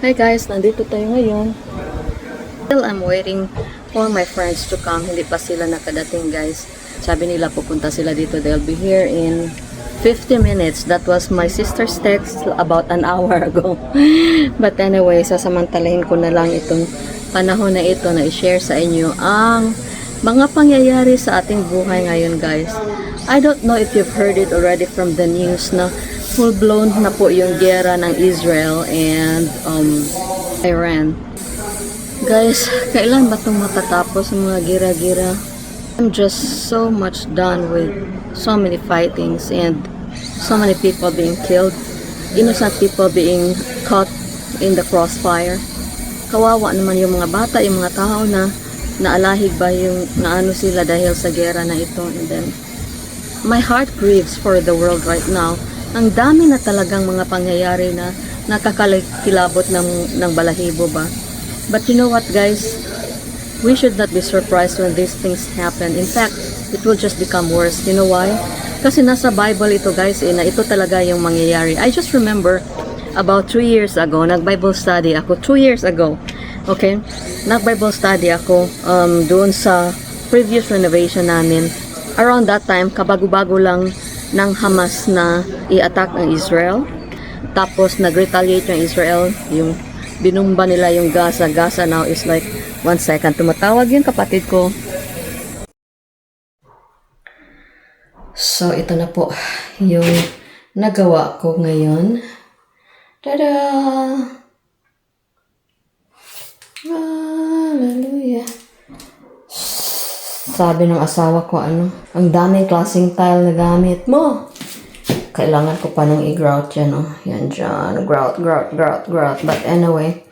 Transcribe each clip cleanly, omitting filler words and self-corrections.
Hi guys, nandito tayo ngayon. Still, I'm waiting for my friends to come. Hindi pa sila nakadating guys. Sabi nila pupunta sila dito. They'll be here in 50 minutes. That was my sister's text about an hour ago. But anyway, sasamantalahin ko na lang itong panahon na ito na i-share sa inyo ang mga pangyayari sa ating buhay ngayon guys. I don't know if you've heard it already from the news na full-blown na po yung gera ng Israel and Iran. Guys, kailan ba itong matatapos ang mga gira-gira? I'm just so much done with so many fightings and so many people being killed. Innocent people being caught in the crossfire. Kawawa naman yung mga bata, yung mga tao na naalahig ba yung naano sila dahil sa gera na ito. And then, my heart grieves for the world right now. Ang dami na talagang mga pangyayari na nakakakilabot ng balahibo ba. But you know what guys, we should not be surprised when these things happen. In fact, it will just become worse. You know why? Kasi nasa Bible ito guys, na ito talaga yung mangyayari. I just remember about 3 years ago, nag-Bible study ako 2 years ago. Okay? Nag-Bible study ako doon sa previous renovation namin. Around that time, kabago-bago lang ng Hamas na i-attack ng Israel. Tapos nag-retaliate yung Israel, yung binumba nila yung Gaza. Gaza now is like, 1 second, tumatawag yung kapatid ko. So ito na po yung nagawa ko ngayon. Tada! Hallelujah! Sabi ng asawa ko, ang daming klaseng tile na gamit mo. Kailangan ko pa nang i-grout yan, oh. Yan dyan. Grout. But anyway.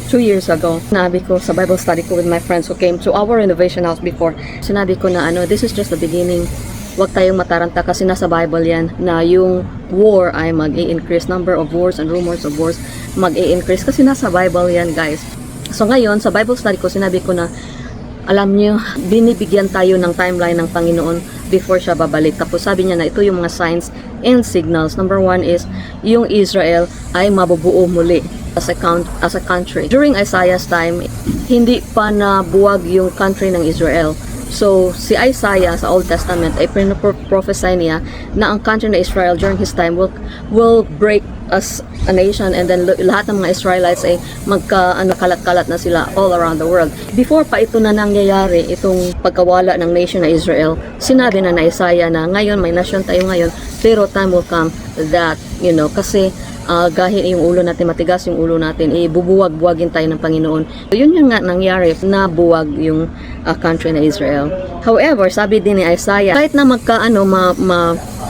Two years ago, sinabi ko sa Bible study ko with my friends who came to our renovation house before, sinabi ko na this is just the beginning. Huwag tayong mataranta kasi nasa Bible yan na yung war ay mag-i-increase, number of wars and rumors of wars mag-i-increase kasi nasa Bible yan guys. So ngayon, sa Bible study ko, sinabi ko na alam niyo, binibigyan tayo ng timeline ng Panginoon before siya babalik. Tapos sabi niya na ito yung mga signs and signals. Number 1 is yung Israel ay mabubuo muli as a country. During Isaiah's time, hindi pa nabuwag yung country ng Israel. So, si Isaiah sa Old Testament ay prophesy niya na ang country ng Israel during his time will break as a nation and then lahat ng mga Israelites ay kalat-kalat na sila all around the world. Before pa ito na nangyayari, itong pagkawala ng nation na Israel, sinabi na Isaiah na ngayon may nation tayo ngayon, pero time will come that, kasi gahit yung ulo natin, matigas yung ulo natin, bubuwag-buwagin tayo ng Panginoon. So, yun yung nga nangyari, nabuwag yung country na Israel. However, sabi din ni Isaiah, kahit na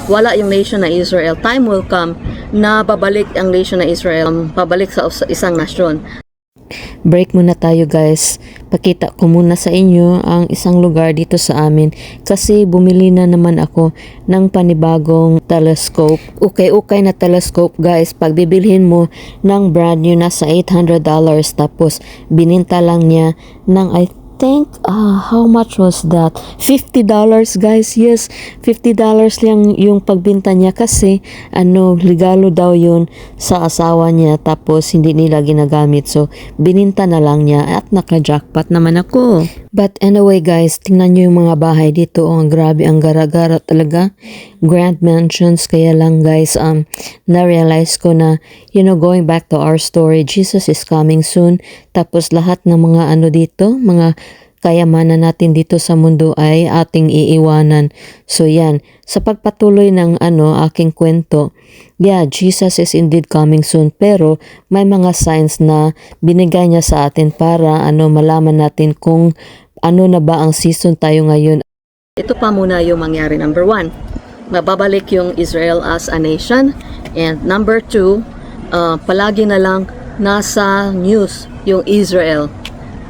wala yung nation na Israel, time will come na babalik ang nation na Israel, pabalik sa isang nasyon. Break muna tayo guys. Pakita ko muna sa inyo ang isang lugar dito sa amin kasi bumili na naman ako ng panibagong telescope. Okay na telescope guys. Pag bibilhin mo ng brand new nasa $800 tapos bininta lang niya ng I think how much was that? $50 guys. Yes, $50 lang yung pagbenta niya kasi regalo daw yun sa asawa niya tapos hindi nila ginagamit. So bininta na lang niya at naka-jackpot naman ako. But anyway guys, tingnan nyo yung mga bahay dito. Ang grabe, ang gara-gara talaga. Grand mansions. Kaya lang guys, na-realize ko na going back to our story, Jesus is coming soon. Tapos lahat ng mga dito, mga kayamanan natin dito sa mundo ay ating iiwanan. So yan, sa pagpatuloy ng aking kwento, Jesus is indeed coming soon, pero may mga signs na binigay niya sa atin para malaman natin kung na ba ang season tayo ngayon. Ito pa muna yung mangyari. Number 1, mababalik yung Israel as a nation, and number 2, palagi na lang nasa news yung Israel.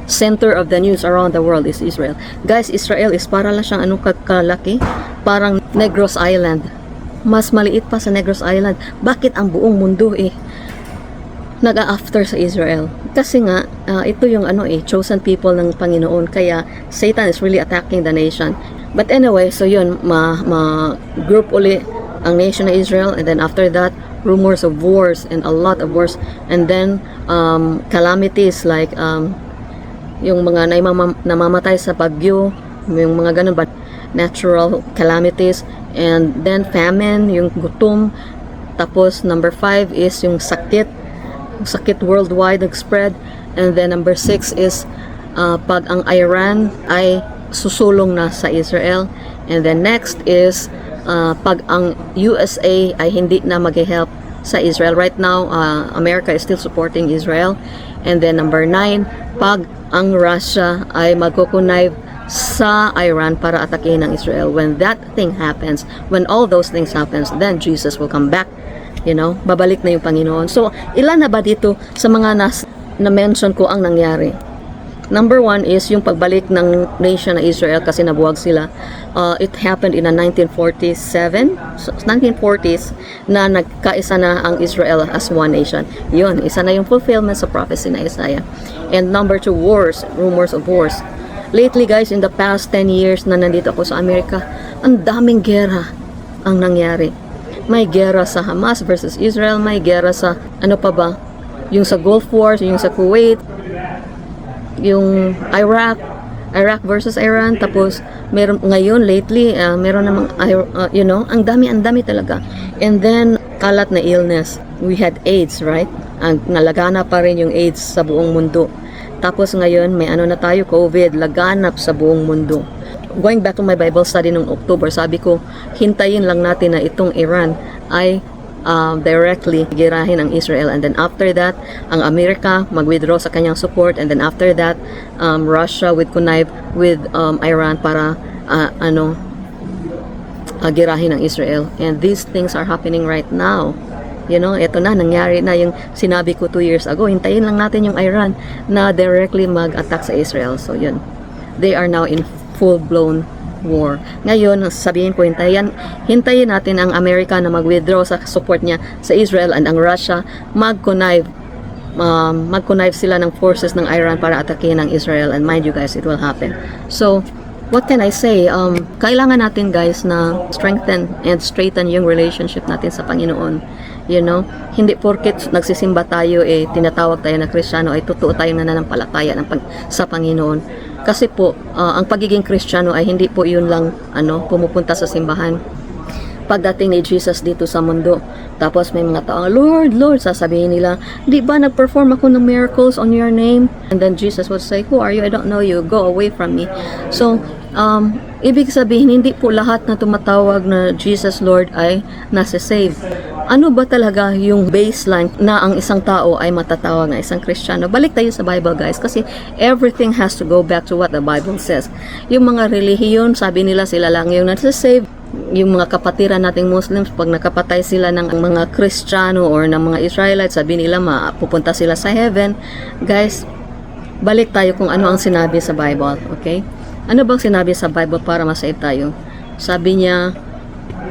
Center of the news around the world is Israel. Guys, Israel is para lang siyang kalaki. parang Negros Island. Mas maliit pa sa Negros Island. Bakit ang buong mundo nag-a-after sa Israel? Kasi nga, ito yung chosen people ng Panginoon. Kaya Satan is really attacking the nation. But anyway, so yun, group uli ang nation of Israel, and then after that, rumors of wars and a lot of wars, and then calamities like yung mga namamatay sa bagyo, yung mga ganun, but natural calamities, and then famine, yung gutom. Tapos number 5 is yung sakit worldwide nag-spread, and then number 6 is pag ang Iran ay susulong na sa Israel, and then next is pag ang USA ay hindi na mag-help sa Israel. Right now, America is still supporting Israel. And then number 9, pag ang Russia ay magkukunayb sa Iran para atakihin ng Israel. When that thing happens, when all those things happens, then Jesus will come back. Babalik na yung Panginoon. So, ilan na ba dito sa mga na-mention ko ang nangyari? Number 1 is yung pagbalik ng nation na Israel kasi nabuwag sila. It happened in the 1940s na nagkaisa na ang Israel as one nation. Yun, isa na yung fulfillment sa prophecy na Isaiah. And number 2, wars, rumors of wars. Lately guys, in the past 10 years na nandito ako sa Amerika, ang daming gera ang nangyari. May gera sa Hamas versus Israel, may gera sa yung sa Gulf Wars, yung sa Kuwait, yung Iraq versus Iran, tapos meron ngayon lately meron namang ang dami talaga. And then kalat na illness, we had AIDS, right? Ang nalagana pa rin yung AIDS sa buong mundo. Tapos ngayon may na tayo, COVID, laganap sa buong mundo. Going back to my Bible study nung October, sabi ko hintayin lang natin na itong Iran ay directly girahin ang Israel, and then after that ang Amerika mag-withdraw sa kanyang support, and then after that Russia would connive with Iran para girahin ang Israel. And these things are happening right now. Ito na, nangyari na yung sinabi ko 2 years ago. Hintayin lang natin yung Iran na directly mag-attack sa Israel. So yun, they are now in full-blown war. Ngayon, sabihin ko, hintayin natin ang Amerika na mag-withdraw sa support niya sa Israel, and ang Russia mag-connive sila ng forces ng Iran para atakihin ang Israel. And mind you guys, it will happen. So, what can I say? Kailangan natin guys na strengthen and straighten yung relationship natin sa Panginoon. Hindi porket nagsisimba tayo, tinatawag tayo na Kristiyano, ay totoo tayong nananampalataya sa Panginoon. Kasi po, ang pagiging Kristiyano ay hindi po yun lang pumupunta sa simbahan. Pagdating ni Jesus dito sa mundo, tapos may mga tao, Lord, Lord, sasabihin nila, di ba nag-perform ako ng miracles on your name? And then Jesus would say, who are you? I don't know you. Go away from me. So, ibig sabihin, hindi po lahat na tumatawag na Jesus Lord ay nasa-save. Ano ba talaga yung baseline na ang isang tao ay matatawag na isang Kristiyano? Balik tayo sa Bible guys, kasi everything has to go back to what the Bible says. Yung mga relihiyon, sabi nila sila lang yung nasa-save. Yung mga kapatiran nating Muslims, pag nakapatay sila ng mga Kristiyano or ng mga Israelites, sabi nila pupunta sila sa heaven. Guys, balik tayo kung ano ang sinabi sa Bible, okay? Ano bang sinabi sa Bible para ma-save tayo? Sabi niya,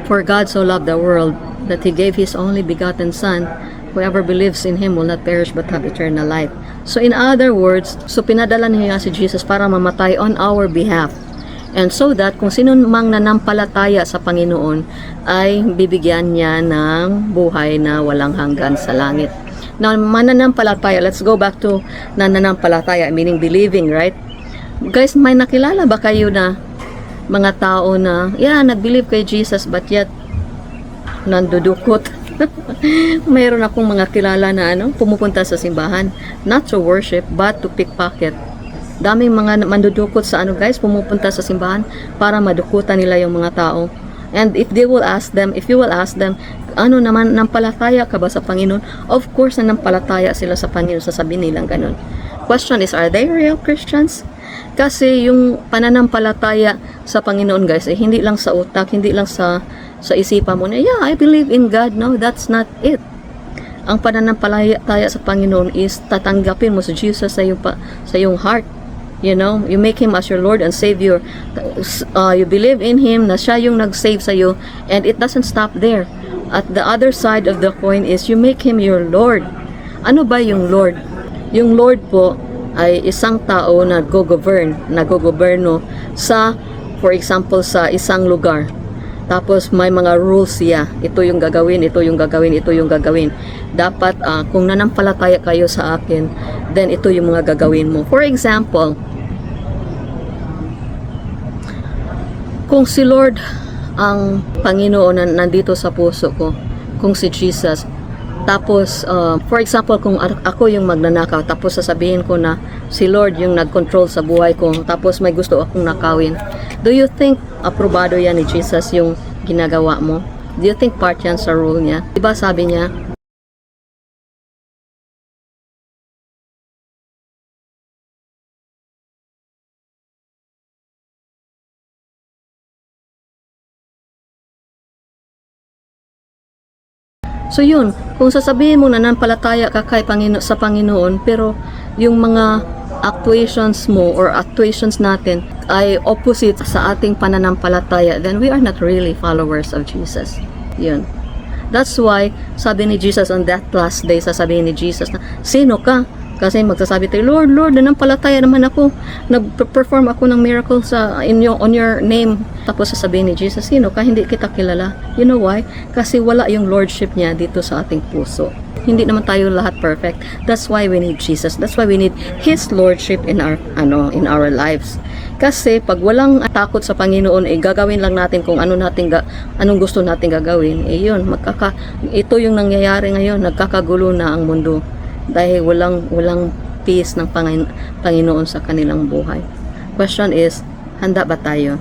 for God so loved the world that He gave His only begotten Son, whoever believes in Him will not perish but have eternal life. So in other words, pinadala niya si Jesus para mamatay on our behalf. And so that kung sino mang nanampalataya sa Panginoon ay bibigyan niya ng buhay na walang hanggan sa langit. Now, mananampalataya, let's go back to nananampalataya, meaning believing, right? Guys, may nakilala ba kayo na mga tao na, nag-believe kay Jesus but yet nandudukot? Mayroon akong mga kilala na pumupunta sa simbahan, not to worship but to pickpocket. Daming mga mandudukot sa guys, pumupunta sa simbahan para madukutan nila yung mga tao. And if you will ask them, naman, nampalataya ka ba sa Panginoon? Of course, nampalataya sila sa Panginoon, sasabihin nilang ganun. Question is, are they real Christians? Kasi yung pananampalataya sa Panginoon guys, hindi lang sa utak, hindi lang sa isipan mo na, I believe in God. No, that's not it. Ang pananampalataya sa Panginoon is tatanggapin mo si Jesus sa iyong heart. You know, you make Him as your Lord and Savior. You believe in Him na siya yung nag-save sa'yo, and it doesn't stop there. At the other side of the coin is you make Him your Lord. Ano ba yung Lord? Yung Lord po ay isang tao na nagogoberno sa, for example, sa isang lugar. Tapos may mga rules siya. Ito yung gagawin, ito yung gagawin, ito yung gagawin. Dapat kung nanampalataya kayo sa akin, then ito yung mga gagawin mo. For example, kung si Lord ang Panginoon na nandito sa puso ko, kung si Jesus, tapos for example, kung ako yung magnanakaw, tapos sasabihin ko na si Lord yung nag-control sa buhay ko, tapos may gusto akong nakawin, do you think aprobado yan ni Jesus yung ginagawa mo? Do you think part yan sa rule niya? Diba sabi niya, so yun, kung sasabihin mo na nanampalataya ka kay sa Panginoon, pero yung mga actuations mo or actuations natin ay opposite sa ating pananampalataya, then we are not really followers of Jesus. Yun. That's why, sabi ni Jesus on that last day, sasabihin ni Jesus na, sino ka? Kasi magsasabi tayo, Lord, Lord, nanampalataya naman ako. Nag-perform ako ng miracle on your name. Tapos sasabihin ni Jesus, sino ka? Hindi kita kilala. You know why? Kasi wala yung lordship niya dito sa ating puso. Hindi naman tayo lahat perfect. That's why we need Jesus. That's why we need His lordship in our lives. Kasi pag walang takot sa Panginoon, gagawin lang natin kung anong gusto natin gagawin. Yun, ito yung nangyayari ngayon. Nagkakagulo na ang mundo. Dahil walang peace ng Panginoon sa kanilang buhay. Question is, handa ba tayo?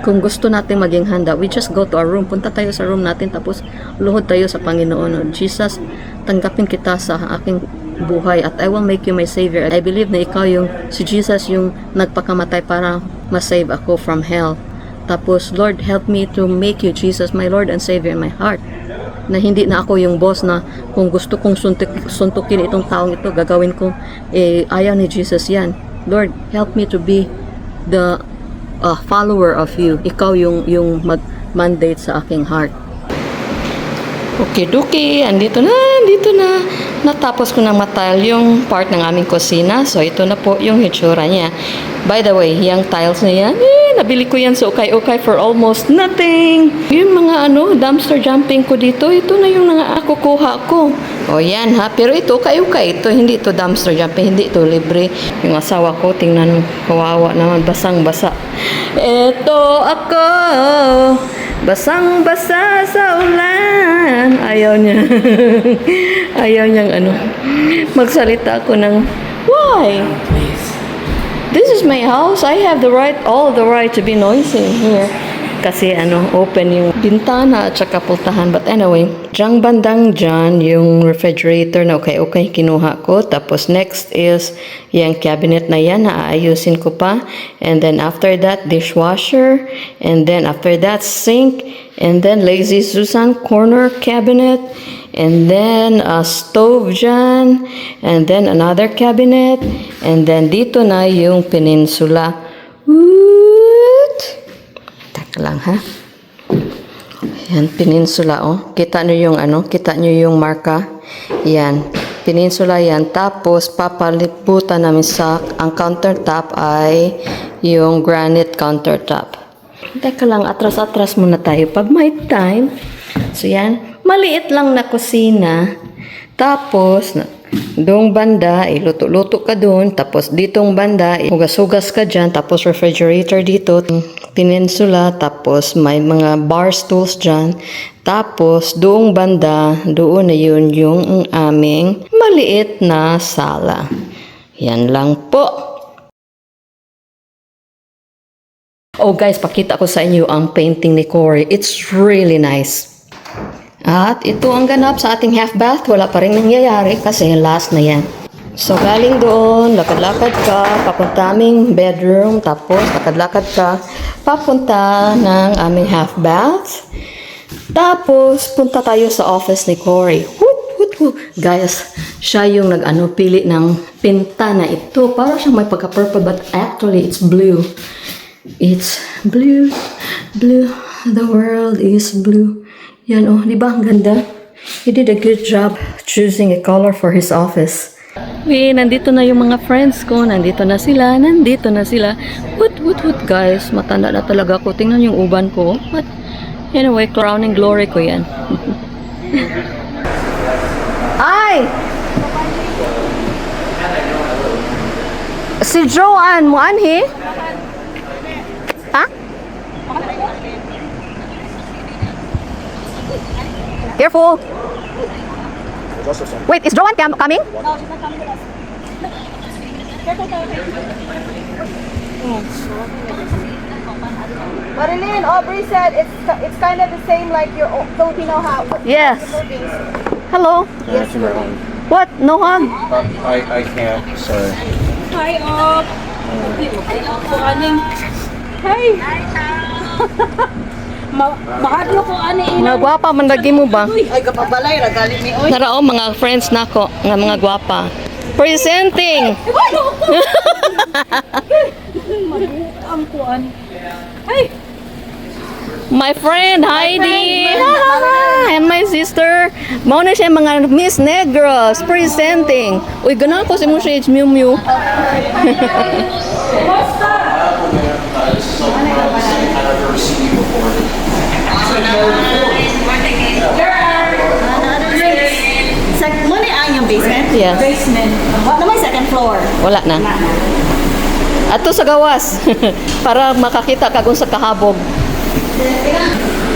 Kung gusto natin maging handa, we just go to our room. Punta tayo sa room natin, tapos luhod tayo sa Panginoon. Jesus, tanggapin kita sa aking buhay at I will make you my Savior. I believe na ikaw si Jesus yung nagpakamatay para ma-save ako from hell. Tapos, Lord, help me to make you, Jesus, my Lord and Savior in my heart. Na hindi na ako yung boss na kung gusto kong suntukin itong taong ito, gagawin ko, ayaw ni Jesus yan. Lord, help me to be the follower of you. Ikaw yung mag-mandate sa aking heart. Okay, andito na. Natapos ko na matile yung part ng aming kusina. So, ito na po yung hitsura niya. By the way, yung tiles na yan, nabili ko yan sa ukay-ukay for almost nothing. Yung mga dumpster jumping ko dito, ito na yung nakukuha ko. O yan ha, pero ito ukay-ukay. Ito, hindi ito dumpster jumping, hindi ito libre. Yung asawa ko, tingnan, kawawa naman, basang-basa. Ito ako, basang-basa sa ulan. Ayaw niya. Ayaw niyang magsalita ako ng, why? This is my house. I have all the right to be noisy here. Kasi open yung bintana at saka pultahan. But anyway, diyang bandang dyan, yung refrigerator na okay, kinuha ko. Tapos next is yung cabinet na yan, aayusin ko pa. And then after that, dishwasher. And then after that, sink. And then Lazy Susan corner cabinet. And then a stove dyan. And then another cabinet. And then dito na yung peninsula. Taka lang ha. Yan, peninsula Kita nyo yung marka. Yan, peninsula yan. Tapos papaliputan namin ang countertop ay yung granite countertop. Teka lang, atras-atras muna tayo pag may time. So yan, maliit lang na kusina. Tapos, doong banda, luto-luto ka doon. Tapos, ditong banda, hugas-hugas ka dyan. Tapos, refrigerator dito. Peninsula. Tapos, may mga bar stools dyan. Tapos, doong banda, doon na yun yung aming maliit na sala. Yan lang po. Oh guys, pakita ko sa inyo ang painting ni Corey. It's really nice. At ito ang ganap sa ating half bath. Wala pa rin nangyayari kasi last na yan. So galing doon, lakad-lakad ka, papunta aming bedroom, tapos lakad-lakad ka, papunta ng aming half bath. Tapos punta tayo sa office ni Corey. Guys, Siya yung pili ng pinta na ito. Para siyang may pagka-purple but actually it's blue. It's blue, blue. The world is blue. Yan oh, di ba ang ganda? He did a good job choosing a color for his office. Nandito na yung mga friends ko. Nandito na sila. What, guys. Matanda na talaga ako. Tingnan yung uban ko. But, anyway, crowning glory ko yan. Ay! Si Joanne, mo anhi? Ha? Careful. Wait, is Joanne coming? No, she's not coming with us. Marilyn, Aubrey said it's kind of the same like your Filipino house. Yes. Hello. Yes. What? No hug? I can't, sorry. Hi, Ob. Hey. Mahadlo ko ani ina. Mga gwapa man lagi mo ba? Ay kapabalay ra gali mi oy. Narao mga friends nako nga mga gwapa. Presenting. Ang kuan. Hey. My friend Heidi. And my sister. Mao na siya mga Miss Negros presenting. Uy, ganahan ko si mo siya Miu Miu. Muna ang yung basement? Yes. Basement. What naman second floor? Wala na. Ato sa gawas para makakita kag sa kahabog.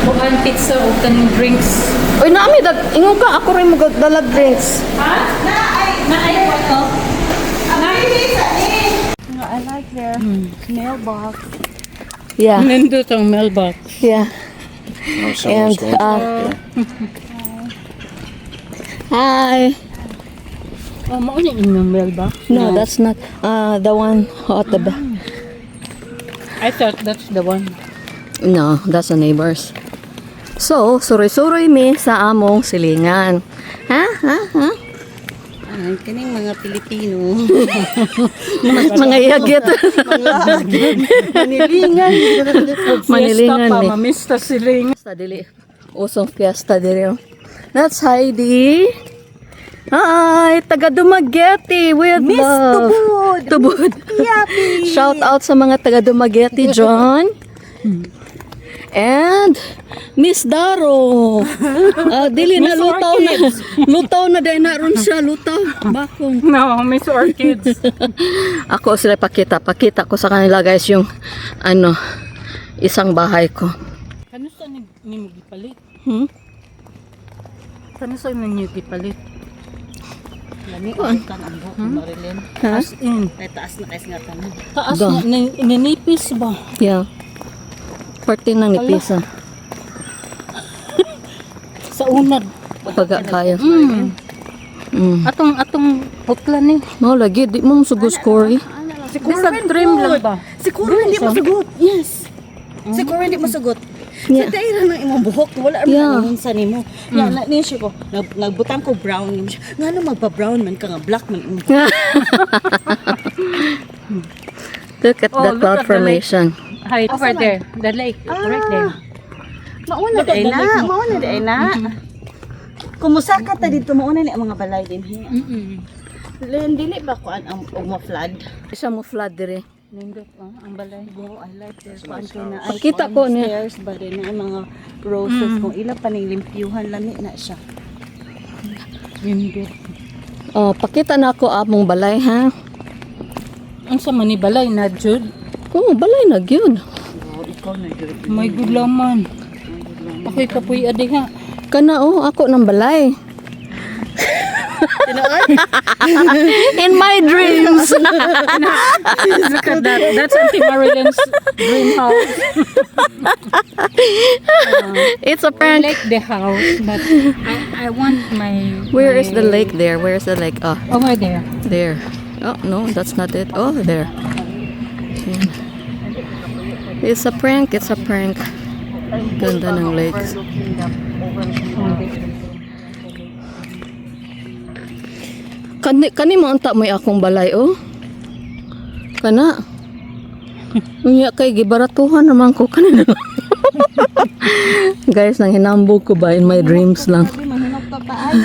Bukan pizza o kaning drinks. Uy, naami ingon ka ako rin magdalag drinks. Ha? Naay ko to. I like their mailbox. Yeah. Nindot ang mailbox. Yeah. Oh, And someone's going to hi. Oh, mao ni inyong mailbox? No, that's not the one at the back. I thought that's the one. No, that's the neighbors. So, suroy-suroy mi sa among silingan. Ha? Kaning mga Pilipino. Mga yagit. Manilingan. Manilingan Fiesta pa, ni. mamista siling. Fiesta dili. Usong fiesta dili. That's Heidi. Hi, taga Dumaguete with Miss love. Tubod. Yappy. Shout out sa mga taga Dumaguete, John. And Miss Daro. Dili na lutaw na. Lutaw na dahil naroon siya. Lutaw. Bakong. No, Miss Orchids. Ako sila pakita ko sa kanila guys yung isang bahay ko. Kano sa ni mo gipalit? Hmm? Kano sa ninyo gipalit? Lami ang ang buhok ni Marilyn. Ha? As in, Kaya taas na kayo nga tanong. taas Ga. na, ninipis ba? Yeah. Parte ng nipisa. Sa unad. Pagka kaya. Atong putla ni. Mao lagi di mo sugos Cory. Siguro trim lang ba? Siguro hindi masugot. Yes. Siguro hindi masugot. Yeah. Sa tayo ng imong buhok, wala Yeah. naman sa nimo. Na niya ko, nagbutang ko brown niya. Nga no magpa-brown man ka nga black man. Look at Oh, that look cloud at the lake. formation. Hi, over there. The lake. Right there. Mauna Look at day the na, lake mo. mauna day na. Kumusakat ta dito mauna ni ang mga balay din he. Len dili ba ko ang flood? Isa mo flood dire. Nindot ang balay. Wow, I like this one na ay Pakita ko niya. stairs ba din ang mga roses kung ila pa ning limpyuhan lami na siya. Nindot. Oh, pakita na ako among balay ha. Ang sa manibalay na Jude. Oh, balay na gyud. May gudlaman. Ako'y kapoy adi nga. Kana ako ng balay. In my dreams. Look at that. That's Auntie Marilyn's dream house. It's a I prank. like the house, but I want my... Where is the lake there? Where is the lake? Oh, Over there. there. Oh, no, that's not it. Oh, there. It's a prank. It's a prank. Ganda ng lakes. Kani mo unta mo akong balay, oh. Kana. Unya kay gibaratuhan naman ko kanina. Guys, nang hinambog ko ba in my dreams lang. Sabi mahinok to paayo.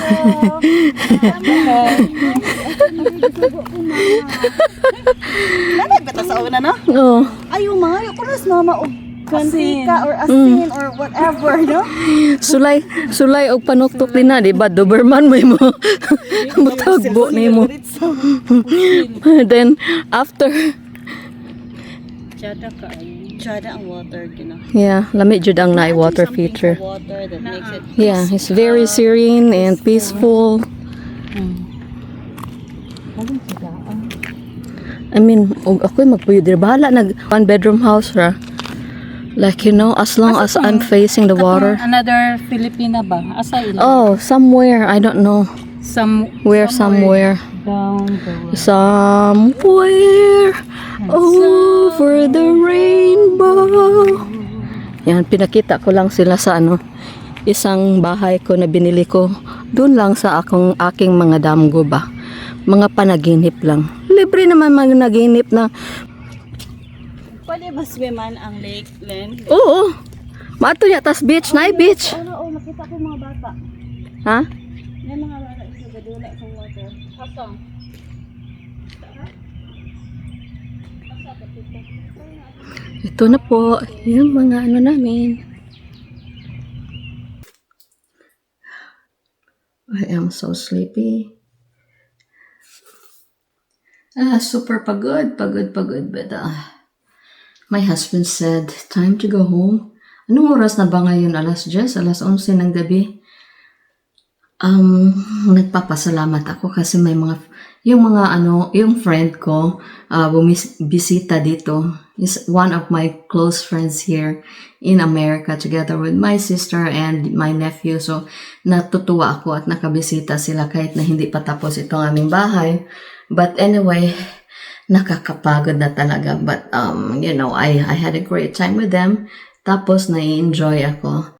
Nanay ba ta sa una no? Oh. Ayaw mga kuras mama og kantika or asin or whatever, no? Sulay og panuktok din na, di ba? Doberman mo mo. Mutagbo ni mo. Then after Tsada ang water, yeah, lamig jud ang na water feature. Water that makes it Yeah, it's very serene and peaceful. I mean, og ako'y magpuyo dir bahala nag one bedroom house ra. Like, you know, as long as I'm facing the water. Another Filipina ba? Asa ila? Oh, somewhere, I don't know. Somewhere Somewhere. down the road. Somewhere over the rainbow. Yan, pinakita ko lang sila sa isang bahay ko na binili ko. Doon lang sa aking mga damgo ba. Mga panaginip lang. Libre naman managinip na. Pwede ba swimman ang lake, Len? Oo. Maato niya, tas beach, na beach. Oo, nakita ko yung mga bata. Ha? May mga bata isa gadula sa water. Asang? Ito na po, yung mga namin. I am so sleepy. Super pagod. But my husband said, time to go home. Anong oras na ba ngayon? Alas 10, alas 11 ng gabi. Nagpapasalamat ako kasi may yung friend ko, bumisita dito. Is one of my close friends here in America together with my sister and my nephew. So, natutuwa ako at nakabisita sila kahit na hindi pa tapos itong aming bahay. But anyway, nakakapagod na talaga. But, you know, I had a great time with them. Tapos, nai-enjoy ako.